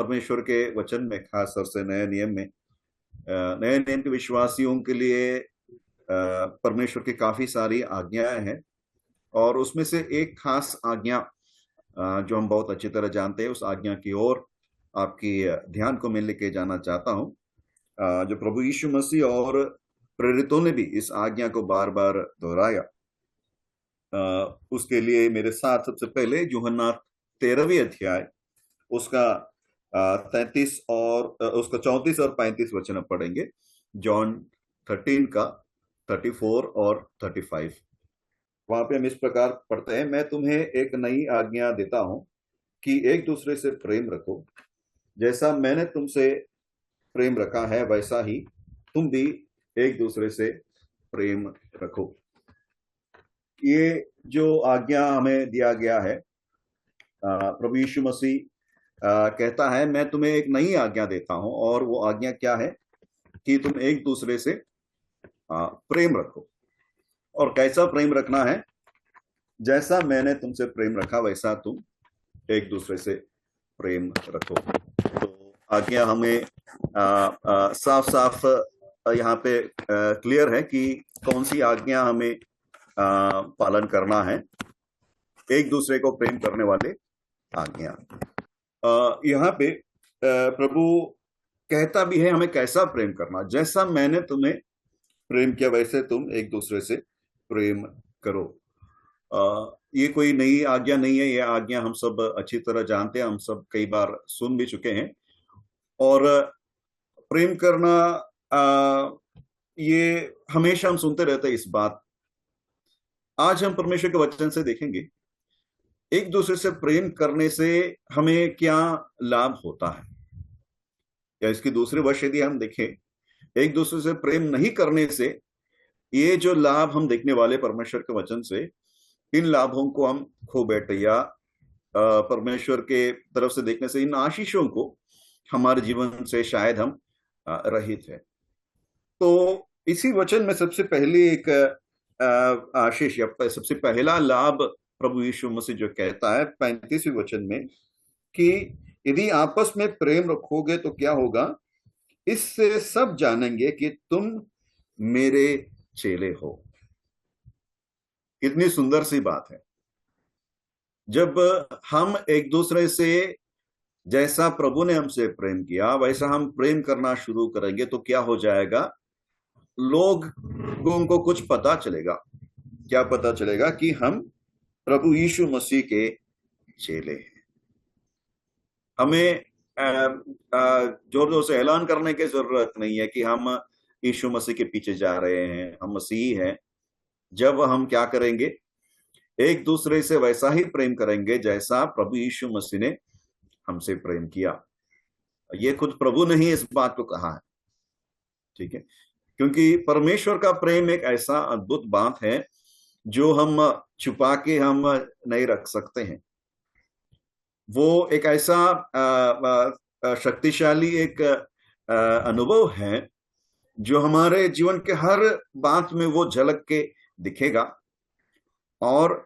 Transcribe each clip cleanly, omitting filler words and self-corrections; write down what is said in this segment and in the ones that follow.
परमेश्वर के वचन में, खास तौर से नए नियम में, नए नियम के विश्वासियों के लिए परमेश्वर की काफी सारी आज्ञाएं हैं। और उसमें से एक खास आज्ञा जो हम बहुत अच्छी तरह जानते हैं, उस आज्ञा की ओर आपकी ध्यान को मैं लेके जाना चाहता हूं। जो प्रभु यीशु मसीह और प्रेरितों ने भी इस आज्ञा को बार बार दोहराया। उसके लिए मेरे साथ सबसे पहले यूहन्ना 13वीं अध्याय, उसका 33 और उसका 34 और 35 वचन पढ़ेंगे। जॉन 13 का 34 और 35। वहां पे हम इस प्रकार पढ़ते हैं, मैं तुम्हें एक नई आज्ञा देता हूं कि एक दूसरे से प्रेम रखो। जैसा मैंने तुमसे प्रेम रखा है, वैसा ही तुम भी एक दूसरे से प्रेम रखो। ये जो आज्ञा हमें दिया गया है, प्रभु यीशु मसीह कहता है, मैं तुम्हें एक नई आज्ञा देता हूं। और वो आज्ञा क्या है कि तुम एक दूसरे से प्रेम रखो। और कैसा प्रेम रखना है? जैसा मैंने तुमसे प्रेम रखा, वैसा तुम एक दूसरे से प्रेम रखो। तो आज्ञा हमें साफ साफ यहाँ पे क्लियर है कि कौन सी आज्ञा हमें पालन करना है। एक दूसरे को प्रेम करने वाले आज्ञा। यहाँ पे प्रभु कहता भी है हमें कैसा प्रेम करना। जैसा मैंने तुम्हें प्रेम किया, वैसे तुम एक दूसरे से प्रेम करो। ये कोई नई आज्ञा नहीं है। ये आज्ञा हम सब अच्छी तरह जानते हैं, हम सब कई बार सुन भी चुके हैं। और प्रेम करना, ये हमेशा हम सुनते रहते हैं इस बात। आज हम परमेश्वर के वचन से देखेंगे एक दूसरे से प्रेम करने से हमें क्या लाभ होता है, या इसकी दूसरी वजह यदि हम देखें, एक दूसरे से प्रेम नहीं करने से ये जो लाभ हम देखने वाले परमेश्वर के वचन से, इन लाभों को हम खो बैठे, या परमेश्वर के तरफ से देखने से इन आशीषों को हमारे जीवन से शायद हम रहित है। तो इसी वचन में सबसे पहली एक आशीष, या सबसे पहला लाभ प्रभु यीशु मसीह जो कहता है 35वें वचन में, कि यदि आपस में प्रेम रखोगे तो क्या होगा, इससे सब जानेंगे कि तुम मेरे चेले हो। कितनी सुंदर सी बात है। जब हम एक दूसरे से, जैसा प्रभु ने हमसे प्रेम किया वैसा हम प्रेम करना शुरू करेंगे, तो क्या हो जाएगा, लोगों को कुछ पता चलेगा। क्या पता चलेगा? कि हम प्रभु यीशु मसीह के चेले हैं। हमें जोर जोर से ऐलान करने की जरूरत नहीं है कि हम यीशु मसीह के पीछे जा रहे हैं, हम मसीह हैं। जब हम क्या करेंगे, एक दूसरे से वैसा ही प्रेम करेंगे जैसा प्रभु यीशु मसीह ने हमसे प्रेम किया। ये खुद प्रभु ने ही इस बात को कहा है, ठीक है? क्योंकि परमेश्वर का प्रेम एक ऐसा अद्भुत बात है जो हम छुपा के हम नहीं रख सकते हैं। वो एक ऐसा शक्तिशाली एक अनुभव है जो हमारे जीवन के हर बात में वो झलक के दिखेगा। और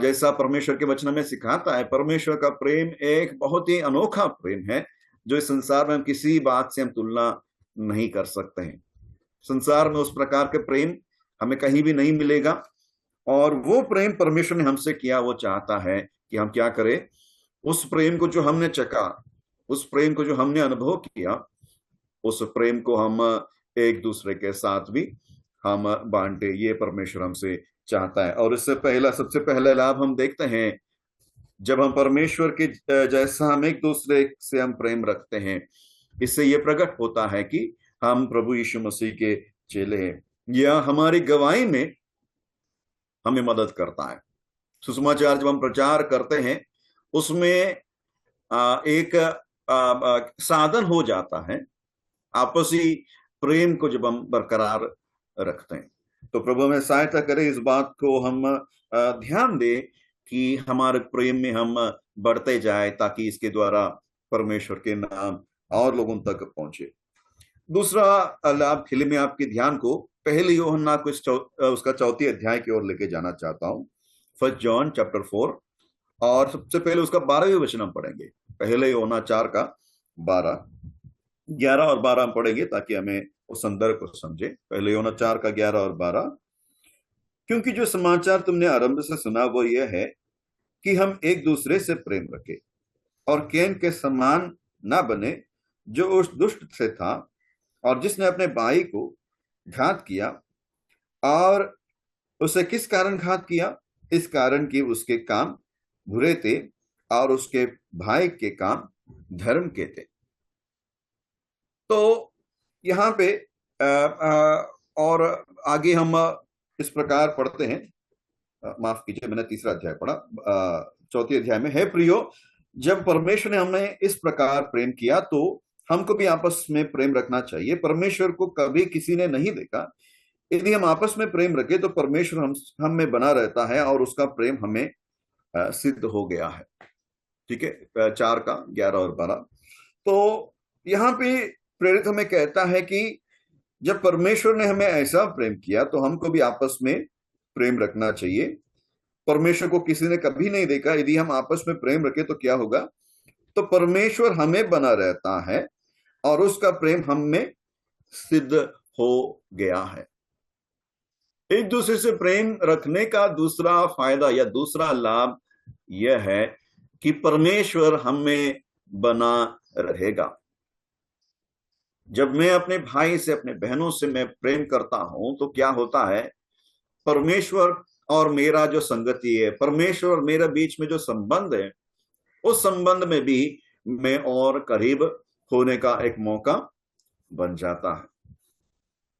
जैसा परमेश्वर के वचन में सिखाता है, परमेश्वर का प्रेम एक बहुत ही अनोखा प्रेम है जो इस संसार में हम किसी बात से हम तुलना नहीं कर सकते हैं। संसार में उस प्रकार के प्रेम हमें कहीं भी नहीं मिलेगा। और वो प्रेम परमेश्वर ने हमसे किया, वो चाहता है कि हम क्या करें, उस प्रेम को जो हमने चखा, उस प्रेम को जो हमने अनुभव किया, उस प्रेम को हम एक दूसरे के साथ भी हम बांटे। ये परमेश्वर हमसे चाहता है। और इससे पहला, सबसे पहला लाभ हम देखते हैं, जब हम परमेश्वर के जैसा हम एक दूसरे से हम प्रेम रखते हैं, इससे ये प्रकट होता है कि हम प्रभु यीशु मसीह के चेले हैं। यह हमारी गवाही में हमें मदद करता है। सुसमाचार जब हम प्रचार करते हैं, उसमें एक साधन हो जाता है आपसी प्रेम को जब हम बरकरार रखते हैं। तो प्रभु हमें सहायता करे, इस बात को हम ध्यान दें कि हमारे प्रेम में हम बढ़ते जाए, ताकि इसके द्वारा परमेश्वर के नाम और लोगों तक पहुंचे। दूसरा लाभ के लिए मैं आपके ध्यान को पहले यूहन्ना को उसका 4 अध्याय की ओर लेके जाना चाहता हूं। 1 जॉन चैप्टर 4, और सबसे पहले उसका 12वें वचन हम पढ़ेंगे। पहले यूहन्ना 4 का 12, 11 और 12 हम पढ़ेंगे ताकि हमें उस संदर्भ को समझे। पहले यूहन्ना 4 का 11 और 12। क्योंकि जो समाचार तुमने आरंभ से सुना वो यह है कि हम एक दूसरे से प्रेम रखें, और कैन के समान ना बने जो उस दुष्ट से था और जिसने अपने भाई को घात किया। और उसे किस कारण घात किया? इस कारण कि उसके काम बुरे थे और उसके भाई के काम धर्म के थे। तो यहाँ पे और आगे हम इस प्रकार पढ़ते हैं। माफ कीजिए, मैंने तीसरा अध्याय पढ़ा। चौथे अध्याय में, हे प्रियो, जब परमेश्वर ने हमें इस प्रकार प्रेम किया तो हमको भी आपस में प्रेम रखना चाहिए। परमेश्वर को कभी किसी ने नहीं देखा। यदि हम आपस में प्रेम रखें तो परमेश्वर हम में बना रहता है और उसका प्रेम हमें सिद्ध हो गया है। ठीक है, 4 का 11 और 12। तो यहाँ पे प्रेरित हमें कहता है कि जब परमेश्वर ने हमें ऐसा प्रेम किया तो हमको भी आपस में प्रेम रखना चाहिए। परमेश्वर को किसी ने कभी नहीं देखा। यदि हम आपस में प्रेम रखें तो क्या होगा? तो परमेश्वर हमें बना रहता है और उसका प्रेम हम में सिद्ध हो गया है। एक दूसरे से प्रेम रखने का दूसरा फायदा या दूसरा लाभ यह है कि परमेश्वर हमें बना रहेगा। जब मैं अपने भाई से, अपने बहनों से मैं प्रेम करता हूं तो क्या होता है? परमेश्वर और मेरा जो संगति है, परमेश्वर और मेरे बीच में जो संबंध है, उस संबंध में भी मैं और करीब होने का एक मौका बन जाता है।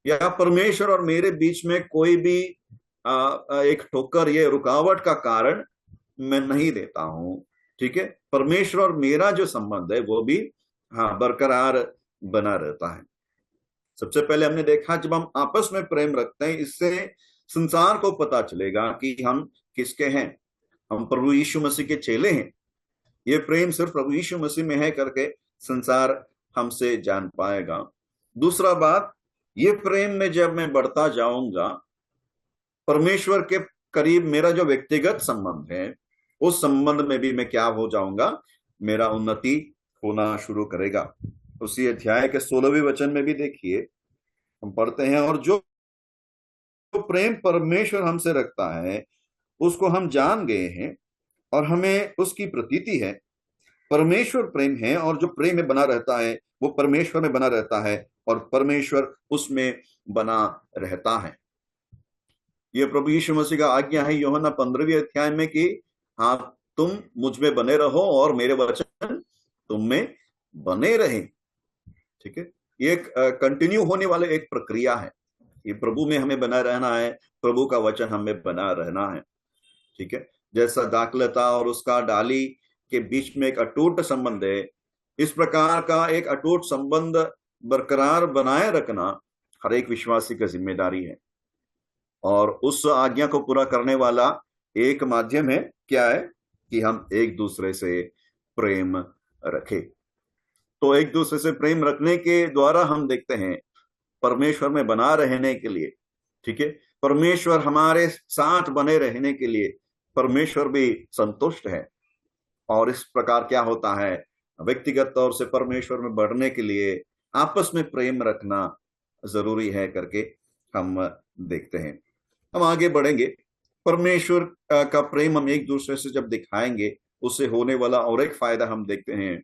या परमेश्वर और मेरे बीच में कोई भी एक ठोकर या रुकावट का कारण मैं नहीं देता हूं। ठीक है, परमेश्वर और मेरा जो संबंध है वो भी बरकरार बना रहता है। सबसे पहले हमने देखा, जब हम आपस में प्रेम रखते हैं, इससे संसार को पता चलेगा कि हम किसके हैं। हम प्रभु यीशु मसीह के चेले हैं। ये प्रेम सिर्फ प्रभु यीशु मसीह में है करके संसार हमसे जान पाएगा। दूसरा बात, ये प्रेम में जब मैं बढ़ता जाऊंगा, परमेश्वर के करीब मेरा जो व्यक्तिगत संबंध है, उस संबंध में भी मैं क्या हो जाऊंगा? मेरा उन्नति होना शुरू करेगा। उसी अध्याय के 16वें वचन में भी देखिए, हम पढ़ते हैं, और जो प्रेम परमेश्वर हमसे रखता है उसको हम जान गए हैं और हमें उसकी प्रतीति है। परमेश्वर प्रेम है और जो प्रेम में बना रहता है वो परमेश्वर में बना रहता है और परमेश्वर उसमें बना रहता है। ये प्रभु यीशु मसीह का आज्ञा है यूहन्ना 15वें अध्याय में कि हाँ, तुम मुझ में बने रहो और मेरे वचन तुम में बने रहे। ठीक है, ये एक कंटिन्यू होने वाले एक प्रक्रिया है। ये प्रभु में हमें बना रहना है, प्रभु का वचन हमें बना रहना है। ठीक है, जैसा दाखलता और उसका डाली के बीच में एक अटूट संबंध है, इस प्रकार का एक अटूट संबंध बरकरार बनाए रखना हर एक विश्वासी की जिम्मेदारी है। और उस आज्ञा को पूरा करने वाला एक माध्यम है, क्या है? कि हम एक दूसरे से प्रेम रखें। तो एक दूसरे से प्रेम रखने के द्वारा हम देखते हैं परमेश्वर में बना रहने के लिए, ठीक है, परमेश्वर हमारे साथ बने रहने के लिए परमेश्वर भी संतुष्ट है। और इस प्रकार क्या होता है? व्यक्तिगत तौर से परमेश्वर में बढ़ने के लिए आपस में प्रेम रखना जरूरी है करके हम देखते हैं। हम आगे बढ़ेंगे। परमेश्वर का प्रेम हम एक दूसरे से जब दिखाएंगे, उससे होने वाला और एक फायदा हम देखते हैं,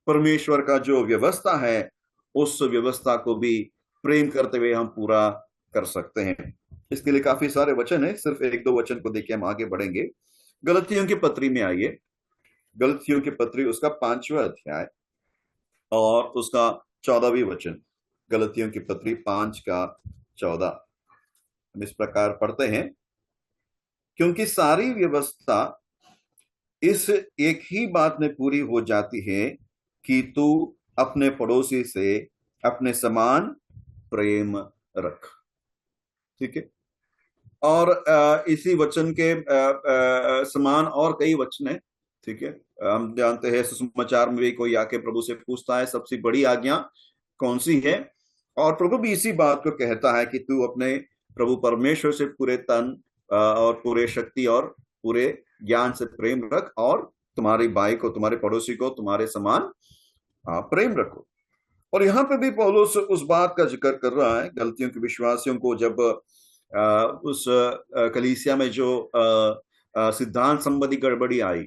परमेश्वर का जो व्यवस्था है उस व्यवस्था को भी प्रेम करते हुए हम पूरा कर सकते हैं। इसके लिए काफी सारे वचन है, सिर्फ एक दो वचन को देखिए, हम आगे बढ़ेंगे। गलतियों की पत्री में आइए। गलतियों की पत्री उसका 5वां अध्याय और उसका 14वां वचन। गलतियों की पत्री 5 का 14। हम इस प्रकार पढ़ते हैं, क्योंकि सारी व्यवस्था इस एक ही बात में पूरी हो जाती है कि तू अपने पड़ोसी से अपने समान प्रेम रख। ठीक है, और इसी वचन के समान और कई वचन है। ठीक है, हम जानते हैं सुसमाचार में भी कोई आके प्रभु से पूछता है सबसे बड़ी आज्ञा कौन सी है, और प्रभु भी इसी बात को कहता है कि तू अपने प्रभु परमेश्वर से पूरे तन और पूरे शक्ति और पूरे ज्ञान से प्रेम रख, और तुम्हारे भाई को, तुम्हारे पड़ोसी को तुम्हारे समान प्रेम रखो। और यहाँ पे भी पौलुस उस बात का जिक्र कर रहा है, गलतियों के विश्वासियों को जब उस कलीसिया में जो सिद्धांत संबंधी गड़बड़ी आई,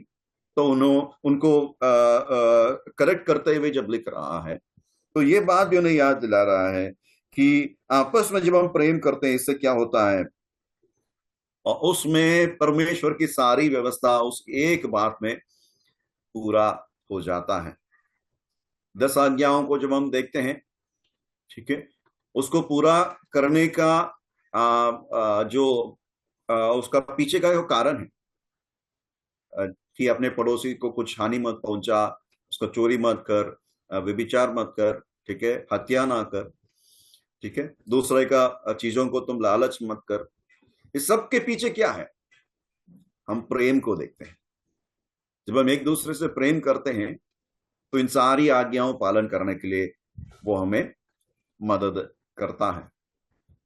तो उनको करेक्ट करते हुए जब लिख रहा है, तो ये बात भी उन्हें याद दिला रहा है कि आपस में जब हम प्रेम करते हैं, इससे क्या होता है, और उसमें परमेश्वर की सारी व्यवस्था उस एक बात में पूरा हो जाता है। 10 आज्ञाओं को जब हम देखते हैं, ठीक है, उसको पूरा करने का जो उसका पीछे का जो कारण है कि अपने पड़ोसी को कुछ हानि मत पहुंचा, उसको चोरी मत कर, व्यभिचार मत कर, ठीक है, हत्या ना कर, ठीक है, दूसरे का चीजों को तुम लालच मत कर। इस सब के पीछे क्या है? हम प्रेम को देखते हैं। जब हम एक दूसरे से प्रेम करते हैं तो इन सारी आज्ञाओं पालन करने के लिए वो हमें मदद करता है।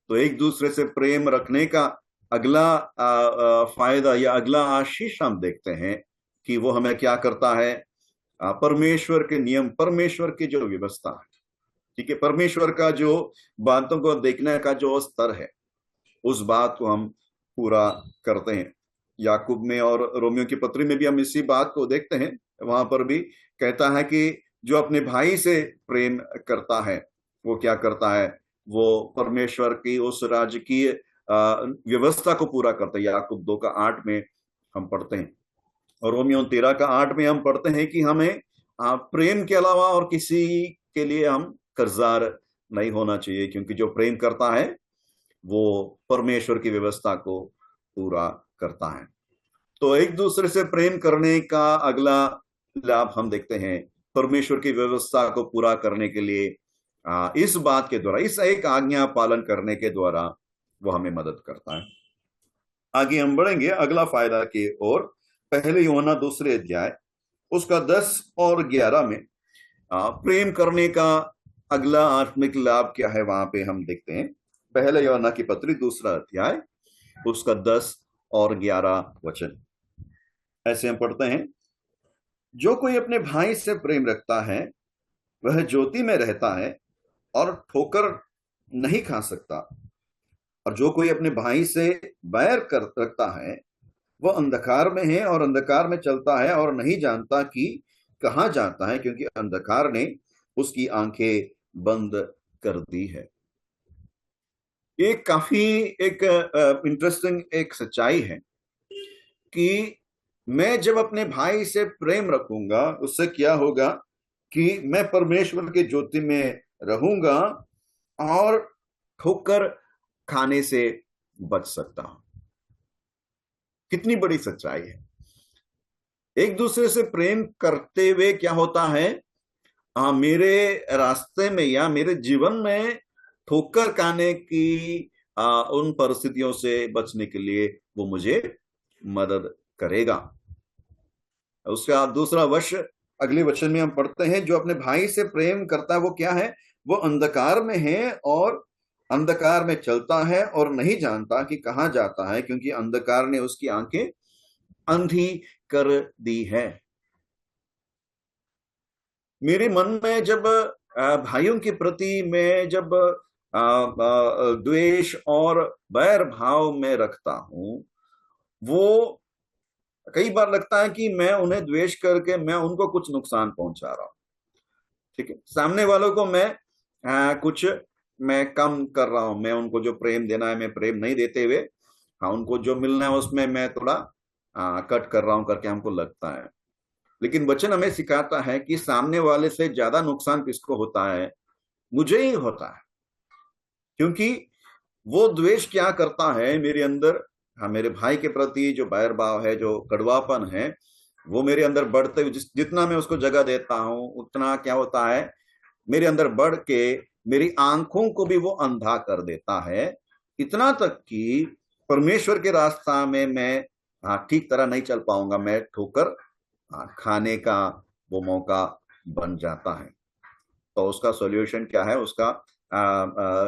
तो एक दूसरे से प्रेम रखने का अगला फायदा या अगला आशीष हम देखते हैं कि वो हमें क्या करता है, परमेश्वर के नियम, परमेश्वर की जो व्यवस्था है, ठीक है, परमेश्वर का जो बातों को देखने का जो स्तर है, उस बात को हम पूरा करते हैं। याकूब में और रोमियो की पत्री में भी हम इसी बात को देखते हैं। वहां पर भी कहता है कि जो अपने भाई से प्रेम करता है वो क्या करता है, वो परमेश्वर की उस राजकीय व्यवस्था को पूरा करता है। याकूब 2:8 में हम पढ़ते हैं, और रोमियो 13:8 में हम पढ़ते हैं कि हमें प्रेम के अलावा और किसी के लिए हम कर्जदार नहीं होना चाहिए, क्योंकि जो प्रेम करता है वो परमेश्वर की व्यवस्था को पूरा करता है। तो एक दूसरे से प्रेम करने का अगला लाभ हम देखते हैं, परमेश्वर की व्यवस्था को पूरा करने के लिए इस बात के द्वारा, इस एक आज्ञा पालन करने के द्वारा वो हमें मदद करता है। आगे हम बढ़ेंगे अगला फायदा की ओर। पहले यूहन्ना 2 अध्याय उसका 10 और 11 में प्रेम करने का अगला आत्मिक लाभ क्या है, वहां पे हम देखते हैं। पहले यूहन्ना की पत्री 2 अध्याय उसका 10 और 11 वचन ऐसे हम पढ़ते हैं, जो कोई अपने भाई से प्रेम रखता है वह ज्योति में रहता है और ठोकर नहीं खा सकता, और जो कोई अपने भाई से बैर कर रखता है वह अंधकार में है और अंधकार में चलता है और नहीं जानता कि कहाँ जाता है, क्योंकि अंधकार ने उसकी आंखें बंद कर दी है। ये काफी एक इंटरेस्टिंग एक सच्चाई है कि मैं जब अपने भाई से प्रेम रखूंगा, उससे क्या होगा कि मैं परमेश्वर के ज्योति में रहूंगा और ठोकर खाने से बच सकता हूं। कितनी बड़ी सच्चाई है। एक दूसरे से प्रेम करते हुए क्या होता है, मेरे रास्ते में या मेरे जीवन में ठोकर खाने की उन परिस्थितियों से बचने के लिए वो मुझे मदद करेगा। उसका दूसरा वश अगले वचन में हम पढ़ते हैं, जो अपने भाई से प्रेम करता है वो क्या है, वो अंधकार में है और अंधकार में चलता है और नहीं जानता कि कहाँ जाता है, क्योंकि अंधकार ने उसकी आंखें अंधी कर दी है। मेरे मन में जब भाइयों के प्रति मैं जब द्वेष और बैर भाव में रखता हूं, वो कई बार लगता है कि मैं उन्हें द्वेष करके मैं उनको कुछ नुकसान पहुंचा रहा हूं, ठीक है, सामने वालों को मैं कुछ मैं कम कर रहा हूं, मैं उनको जो प्रेम देना है मैं प्रेम नहीं देते हुए, उनको जो मिलना है उसमें मैं थोड़ा कट कर रहा हूं करके हमको लगता है। लेकिन वचन हमें सिखाता है कि सामने वाले से ज्यादा नुकसान किसको होता है, मुझे ही होता है, क्योंकि वो द्वेष क्या करता है मेरे अंदर, मेरे भाई के प्रति जो बैर भाव है, जो कड़वापन है, वो मेरे अंदर बढ़ते हुए जितना मैं उसको जगह देता हूं उतना क्या होता है, मेरे अंदर बढ़ के मेरी आंखों को भी वो अंधा कर देता है, इतना तक कि परमेश्वर के रास्ता में मैं ठीक तरह नहीं चल पाऊंगा, मैं ठोकर खाने का वो मौका बन जाता है। तो उसका सॉल्यूशन क्या है, उसका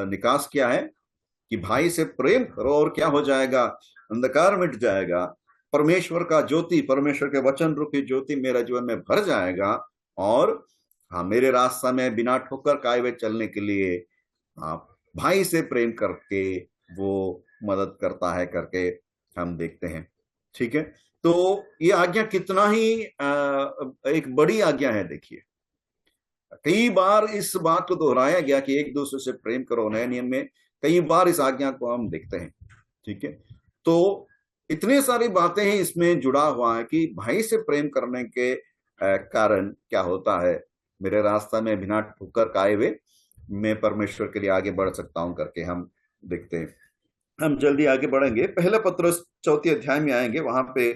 निकास क्या है कि भाई से प्रेम करो और क्या हो जाएगा, अंधकार मिट जाएगा, परमेश्वर का ज्योति, परमेश्वर के वचन रूपी ज्योति मेरा जीवन में भर जाएगा, और हाँ, मेरे रास्ता में बिना ठोकर खाए हुए चलने के लिए आप भाई से प्रेम करके वो मदद करता है करके हम देखते हैं। ठीक है। तो ये आज्ञा कितना ही एक बड़ी आज्ञा है। देखिए, कई बार इस बात को दोहराया गया कि एक दूसरे से प्रेम करो। नए नियम में कई बार इस आज्ञा को हम देखते हैं। ठीक है। तो इतने सारी बातें हैं इसमें जुड़ा हुआ है कि भाई से प्रेम करने के कारण क्या होता है, मेरे रास्ता में बिना ठोकर खाए हुए मैं परमेश्वर के लिए आगे बढ़ सकता हूं करके हम देखते हैं। हम जल्दी आगे बढ़ेंगे, पहला पत्रस चौथी अध्याय में आएंगे, वहां पे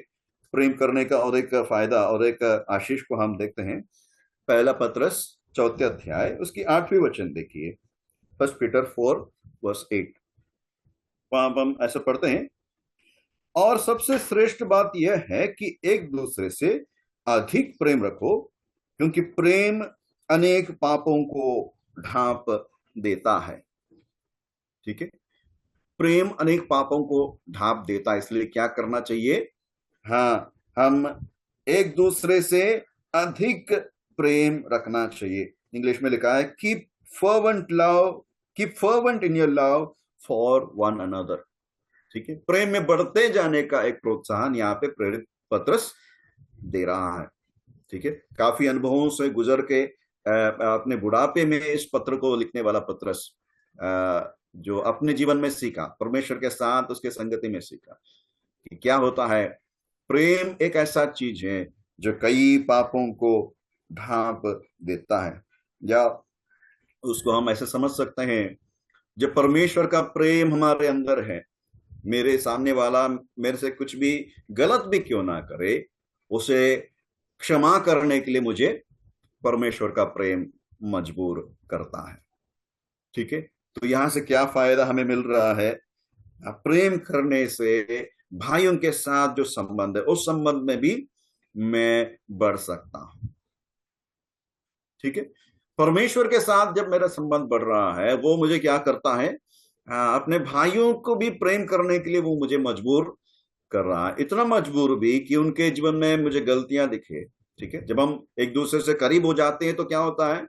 प्रेम करने का और एक फायदा और एक आशीष को हम देखते हैं। पहला पत्रस चौथे अध्याय उसकी 8वीं वचन देखिए, 1 पीटर 4:8। वहां हम ऐसा पढ़ते हैं, और सबसे श्रेष्ठ बात यह है कि एक दूसरे से अधिक प्रेम रखो, क्योंकि प्रेम अनेक पापों को ढांप देता है। ठीक है। प्रेम अनेक पापों को ढांप देता है, इसलिए क्या करना चाहिए? हाँ, हम एक दूसरे से अधिक प्रेम रखना चाहिए। इंग्लिश में लिखा है keep fervent in your love for one another. ठीक है। प्रेम में बढ़ते जाने का एक प्रोत्साहन यहाँ पे प्रेरित पत्रस दे रहा है। ठीक है। काफी अनुभवों से गुजर के अपने बुढ़ापे में इस पत्र को लिखने वाला पत्रस जो अपने जीवन में सीखा, परमेश्वर के साथ उसके संगति में सीखा कि क्या होता है, प्रेम एक ऐसा चीज है जो कई पापों को ढांप देता है। या उसको हम ऐसे समझ सकते हैं, जब परमेश्वर का प्रेम हमारे अंदर है, मेरे सामने वाला मेरे से कुछ भी गलत भी क्यों ना करे, उसे क्षमा करने के लिए मुझे परमेश्वर का प्रेम मजबूर करता है। ठीक है। तो यहां से क्या फायदा हमें मिल रहा है? प्रेम करने से भाइयों के साथ जो संबंध है, उस संबंध में भी मैं बढ़ सकता हूं। ठीक है। परमेश्वर के साथ जब मेरा संबंध बढ़ रहा है, वो मुझे क्या करता है, अपने भाइयों को भी प्रेम करने के लिए वो मुझे मजबूर कर रहा है। इतना मजबूर भी कि उनके जीवन में मुझे गलतियां दिखे। ठीक है। जब हम एक दूसरे से करीब हो जाते हैं तो क्या होता है,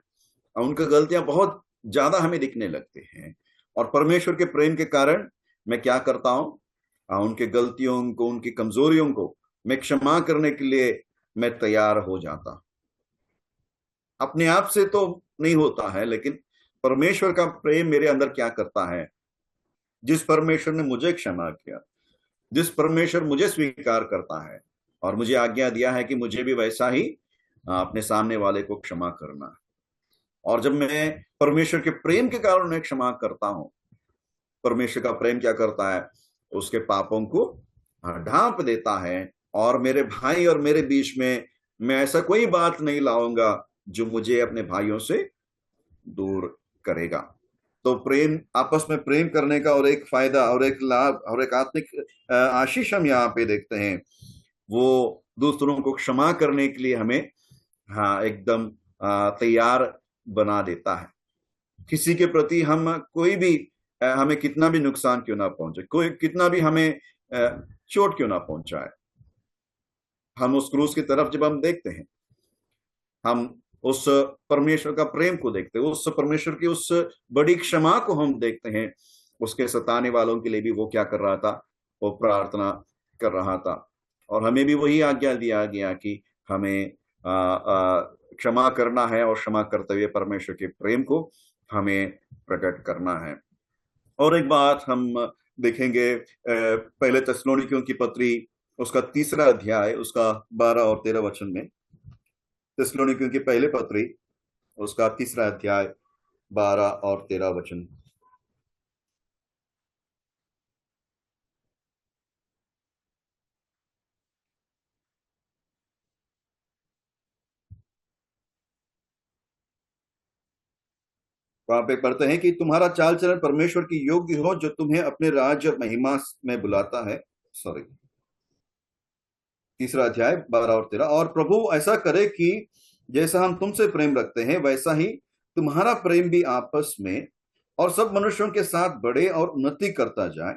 उनकी गलतियां बहुत ज्यादा हमें दिखने लगती हैं। और परमेश्वर के प्रेम के कारण मैं क्या करता हूं, उनके गलतियों को, उनकी कमजोरियों को मैं क्षमा करने के लिए मैं तैयार हो जाता। अपने आप से तो नहीं होता है, लेकिन परमेश्वर का प्रेम मेरे अंदर क्या करता है, जिस परमेश्वर ने मुझे क्षमा किया, जिस परमेश्वर मुझे स्वीकार करता है और मुझे आज्ञा दिया है कि मुझे भी वैसा ही अपने सामने वाले को क्षमा करना। और जब मैं परमेश्वर के प्रेम के कारण उन्हें क्षमा करता हूं, परमेश्वर का प्रेम क्या करता है, उसके पापों को ढांप देता है। और मेरे भाई और मेरे बीच में मैं ऐसा कोई बात नहीं लाऊंगा जो मुझे अपने भाइयों से दूर करेगा। तो प्रेम, आपस में प्रेम करने का और एक फायदा और एक लाभ और एक आत्मिक आशीष हम यहाँ पे देखते हैं, वो दूसरों को क्षमा करने के लिए हमें एकदम तैयार बना देता है। किसी के प्रति हम कोई भी हमें कितना भी नुकसान क्यों ना पहुंचे, कोई कितना भी हमें चोट क्यों ना पहुंचाए, हम उस क्रूस की तरफ जब हम देखते हैं, हम उस परमेश्वर का प्रेम को देखते हैं, उस परमेश्वर की उस बड़ी क्षमा को हम देखते हैं। उसके सताने वालों के लिए भी वो क्या कर रहा था, वो प्रार्थना कर रहा था। और हमें भी वही आज्ञा दिया गया कि हमें क्षमा करना है और क्षमा करते हुए परमेश्वर के प्रेम को हमें प्रकट करना है। और एक बात हम देखेंगे, पहले थिस्सलुनीकियों की पत्री उसका 3रा अध्याय उसका 12 और 13 वचन में, थिस्सलुनीकियों की पहले पत्री उसका 3रा अध्याय 12 और 13 वचन। वहां पे पढ़ते हैं कि तुम्हारा चाल चलन परमेश्वर की योग्य हो, जो तुम्हें अपने राज्य और महिमा में बुलाता है। सॉरी, 3रा अध्याय 12 और 13। और प्रभु ऐसा करे कि जैसा हम तुमसे प्रेम रखते हैं, वैसा ही तुम्हारा प्रेम भी आपस में और सब मनुष्यों के साथ बढ़े और उन्नति करता जाए,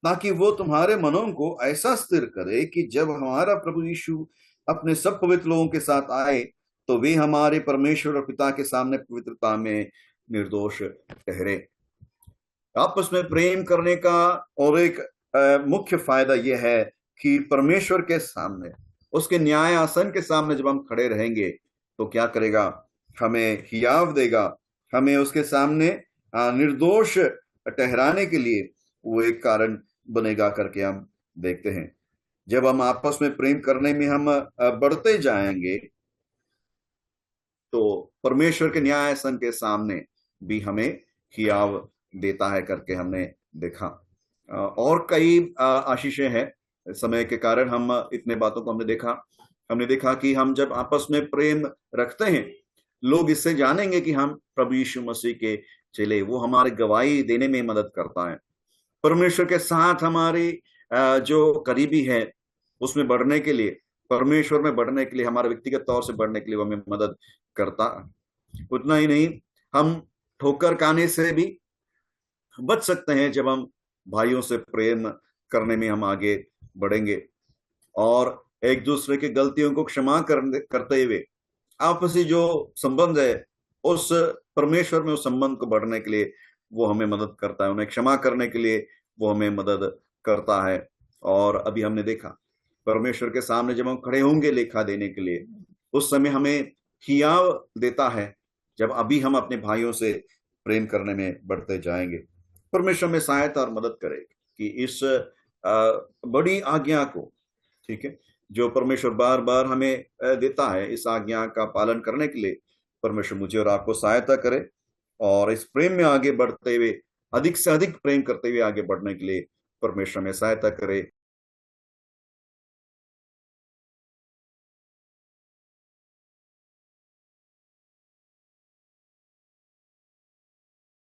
ताकि वो तुम्हारे मनों को ऐसा स्थिर करे कि जब हमारा प्रभु यीशु अपने सब पवित्र लोगों के साथ आए, तो वे हमारे परमेश्वर और पिता के सामने पवित्रता में निर्दोष ठहरे। आपस में प्रेम करने का और एक मुख्य फायदा यह है कि परमेश्वर के सामने, उसके न्याय आसन के सामने जब हम खड़े रहेंगे तो क्या करेगा, हमें हियाव देगा, हमें उसके सामने निर्दोष ठहराने के लिए वो एक कारण बनेगा करके हम देखते हैं। जब हम आपस में प्रेम करने में हम बढ़ते जाएंगे तो परमेश्वर के न्याय आसन के सामने भी हमें हियाव देता है करके हमने देखा। और कई आशीषें हैं, समय के कारण हम इतने बातों को हमने देखा कि हम जब आपस में प्रेम रखते हैं, लोग इससे जानेंगे कि हम प्रभु यीशु मसीह के चेले। वो हमारी गवाही देने में मदद करता है। परमेश्वर के साथ हमारी जो करीबी है उसमें बढ़ने के लिए, परमेश्वर में बढ़ने के लिए, हमारे व्यक्तिगत तौर से बढ़ने के लिए वो हमें मदद करता है। उतना ही नहीं, हम ठोकर खाने से भी बच सकते हैं जब हम भाइयों से प्रेम करने में हम आगे बढ़ेंगे और एक दूसरे की गलतियों को क्षमा करते हुए आपसी जो संबंध है उस परमेश्वर में उस संबंध को बढ़ने के लिए वो हमें मदद करता है, उन्हें क्षमा करने के लिए वो हमें मदद करता है। और अभी हमने देखा परमेश्वर के सामने जब हम खड़े होंगे लेखा देने के लिए, उस समय हमें हियाव देता है जब अभी हम अपने भाइयों से प्रेम करने में बढ़ते जाएंगे। परमेश्वर में सहायता और मदद करे कि इस बड़ी आज्ञा को, ठीक है, जो परमेश्वर बार बार हमें देता है, इस आज्ञा का पालन करने के लिए परमेश्वर मुझे और आपको सहायता करे और इस प्रेम में आगे बढ़ते हुए, अधिक से अधिक प्रेम करते हुए आगे बढ़ने के लिए परमेश्वर में सहायता करे।